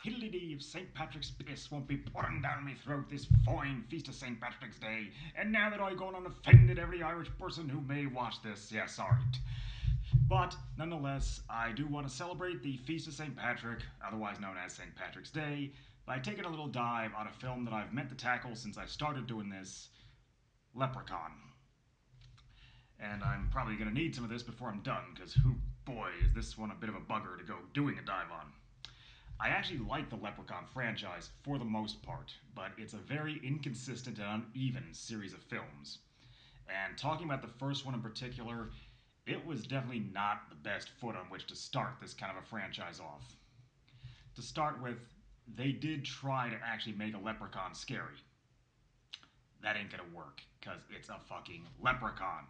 Hiddly-dee if St. Patrick's piss won't be pouring down my throat this fine feast of St. Patrick's Day, and now that I gone on offended every Irish person who may watch this, yeah, sorry. But, nonetheless, I do want to celebrate the Feast of St. Patrick, otherwise known as St. Patrick's Day, by taking a little dive on a film that I've meant to tackle since I started doing this, Leprechaun. And I'm probably going to need some of this before I'm done, because boy, is this one a bit of a bugger to go doing a dive on. I actually like the Leprechaun franchise for the most part, but it's a very inconsistent and uneven series of films. And talking about the first one in particular, it was definitely not the best foot on which to start this kind of a franchise off. To start with, they did try to actually make a leprechaun scary. That ain't gonna work, because it's a fucking leprechaun.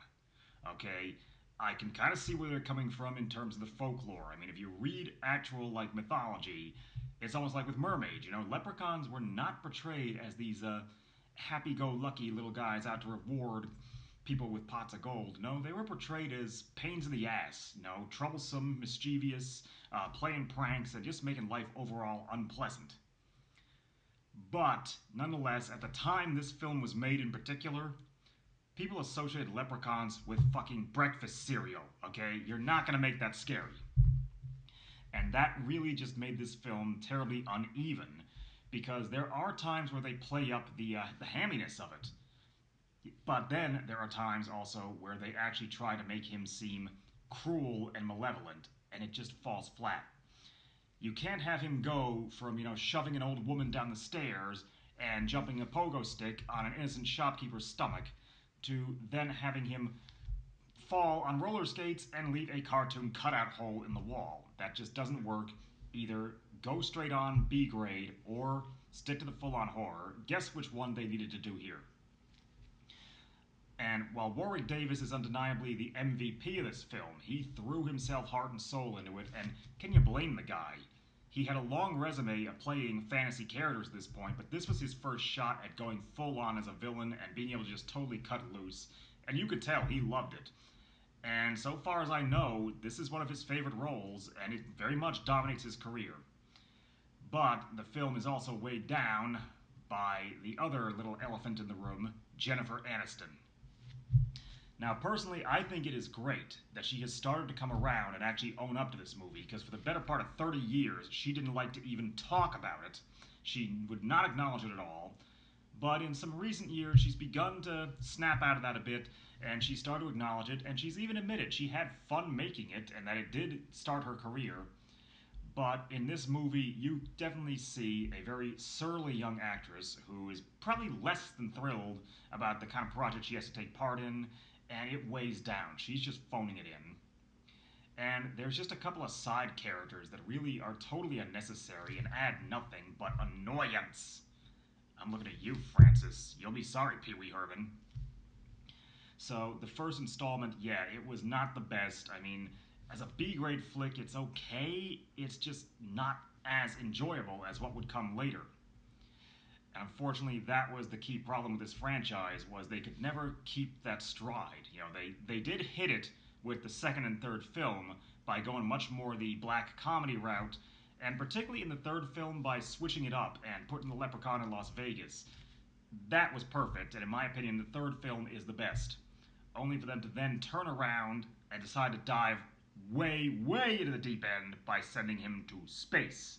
Okay? I can kind of see where they're coming from in terms of the folklore. I mean, if you read actual, like, mythology, it's almost like with mermaids. You know, leprechauns were not portrayed as these happy-go-lucky little guys out to reward people with pots of gold. No, they were portrayed as pains in the ass. You know, troublesome, mischievous, playing pranks, and just making life overall unpleasant. But, nonetheless, at the time this film was made in particular, people associated leprechauns with fucking breakfast cereal, okay? You're not gonna make that scary. And that really just made this film terribly uneven, because there are times where they play up the hamminess of it. But then there are times also where they actually try to make him seem cruel and malevolent, and it just falls flat. You can't have him go from, shoving an old woman down the stairs and jumping a pogo stick on an innocent shopkeeper's stomach to then having him fall on roller skates and leave a cartoon cutout hole in the wall. That just doesn't work. Either go straight on B grade or stick to the full on horror. Guess which one they needed to do here. And while Warwick Davis is undeniably the MVP of this film, he threw himself heart and soul into it, and can you blame the guy? He had a long resume of playing fantasy characters at this point, but this was his first shot at going full on as a villain and being able to just totally cut loose, and you could tell he loved it. And so far as I know, this is one of his favorite roles, and it very much dominates his career. But the film is also weighed down by the other little elephant in the room, Jennifer Aniston. Now, personally, I think it is great that she has started to come around and actually own up to this movie, because for the better part of 30 years, she didn't like to even talk about it. She would not acknowledge it at all. But in some recent years, she's begun to snap out of that a bit, and she started to acknowledge it, and she's even admitted she had fun making it, and that it did start her career. But in this movie, you definitely see a very surly young actress who is probably less than thrilled about the kind of project she has to take part in, and it weighs down. She's just phoning it in. And there's just a couple of side characters that really are totally unnecessary and add nothing but annoyance. I'm looking at you, Francis. You'll be sorry, Pee Wee Herman. So, the first installment, yeah, it was not the best. I mean, as a B-grade flick, it's okay. It's just not as enjoyable as what would come later. And unfortunately, that was the key problem with this franchise, was they could never keep that stride. They did hit it with the second and third film by going much more the black comedy route, and particularly in the third film by switching it up and putting the Leprechaun in Las Vegas. That was perfect, and in my opinion, the third film is the best. Only for them to then turn around and decide to dive way, way into the deep end by sending him to space.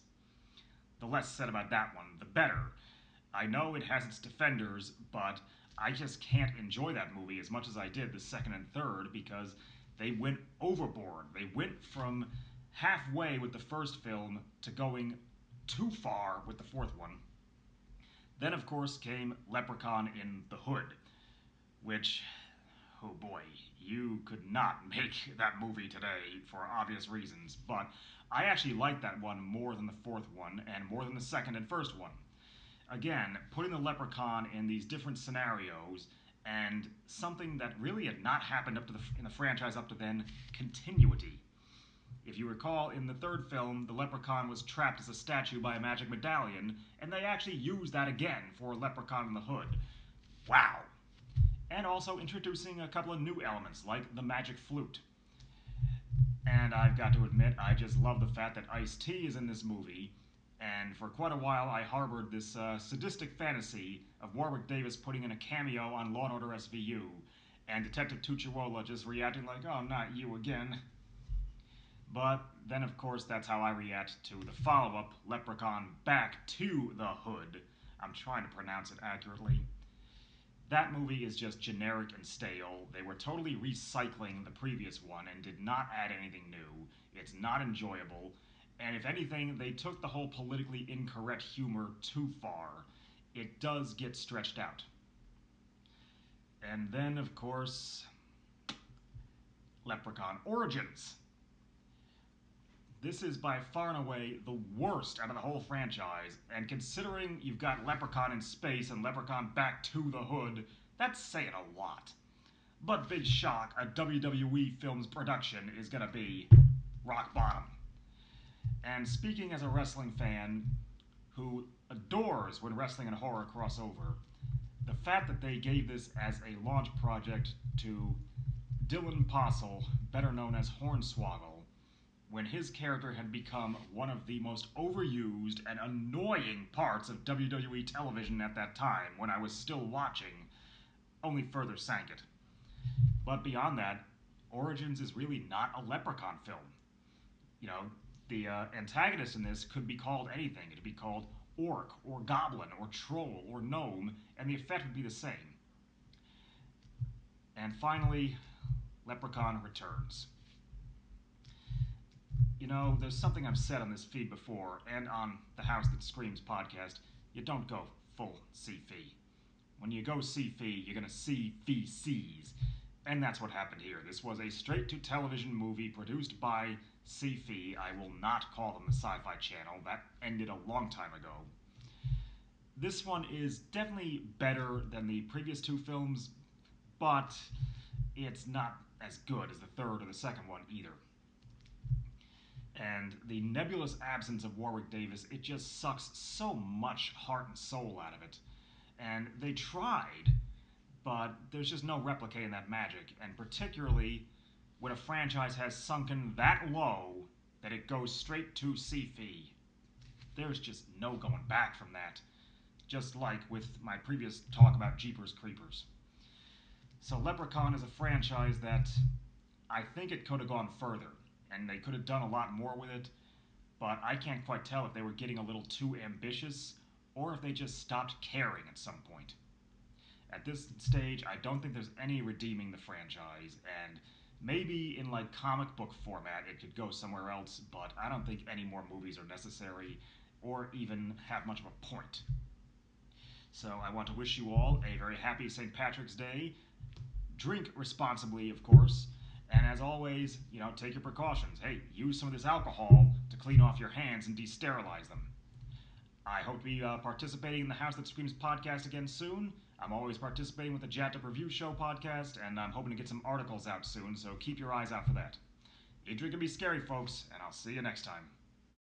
The less said about that one, the better. I know it has its defenders, but I just can't enjoy that movie as much as I did the second and third, because they went overboard. They went from halfway with the first film to going too far with the fourth one. Then, of course, came Leprechaun in the Hood, which, oh boy, you could not make that movie today for obvious reasons, but I actually liked that one more than the fourth one, and more than the second and first one. Again, putting the Leprechaun in these different scenarios, and something that really had not happened in the franchise up to then, continuity. If you recall, in the third film, the Leprechaun was trapped as a statue by a magic medallion, and they actually used that again for Leprechaun in the Hood. Wow! And also introducing a couple of new elements, like the magic flute. And I've got to admit, I just love the fact that Ice-T is in this movie. And for quite a while, I harbored this sadistic fantasy of Warwick Davis putting in a cameo on Law & Order SVU, and Detective Tucciuola just reacting like, oh, not you again. But then, of course, that's how I react to the follow-up, Leprechaun Back to the Hood. I'm trying to pronounce it accurately. That movie is just generic and stale. They were totally recycling the previous one and did not add anything new. It's not enjoyable. And if anything, they took the whole politically incorrect humor too far. It does get stretched out. And then, of course, Leprechaun Origins. This is by far and away the worst out of the whole franchise, and considering you've got Leprechaun in space and Leprechaun Back to the Hood, that's saying a lot. But big shock, a WWE Films production is gonna be rock bottom. And speaking as a wrestling fan who adores when wrestling and horror cross over, the fact that they gave this as a launch project to Dylan Possel, better known as Hornswoggle, when his character had become one of the most overused and annoying parts of WWE television at that time, when I was still watching, only further sank it. But beyond that, Origins is really not a Leprechaun film. You know, the antagonist in this could be called anything. It could be called Orc, or Goblin, or Troll, or Gnome, and the effect would be the same. And finally, Leprechaun Returns. You know, there's something I've said on this feed before, and on the House That Screams podcast. You don't go full CFE. When you go CFE, you're gonna see feces. And that's what happened here. This was a straight-to-television movie produced by CFE. I will not call them the Sci-Fi Channel. That ended a long time ago. This one is definitely better than the previous two films, but it's not as good as the third or the second one either. And the nebulous absence of Warwick Davis, it just sucks so much heart and soul out of it. And they tried, but there's just no replicating that magic. And particularly when a franchise has sunken that low that it goes straight to CFE. There's just no going back from that. Just like with my previous talk about Jeepers Creepers. So Leprechaun is a franchise that I think it could have gone further. And they could have done a lot more with it, but I can't quite tell if they were getting a little too ambitious or if they just stopped caring at some point. At this stage, I don't think there's any redeeming the franchise, and maybe in like comic book format it could go somewhere else, but I don't think any more movies are necessary or even have much of a point. So I want to wish you all a very happy St. Patrick's Day. Drink responsibly, of course. And as always, you know, take your precautions. Hey, use some of this alcohol to clean off your hands and de-sterilize them. I hope to be participating in the House That Screams podcast again soon. I'm always participating with the Jacked Up Review Show podcast, and I'm hoping to get some articles out soon, so keep your eyes out for that. Eat, drink, and be scary, folks, and I'll see you next time.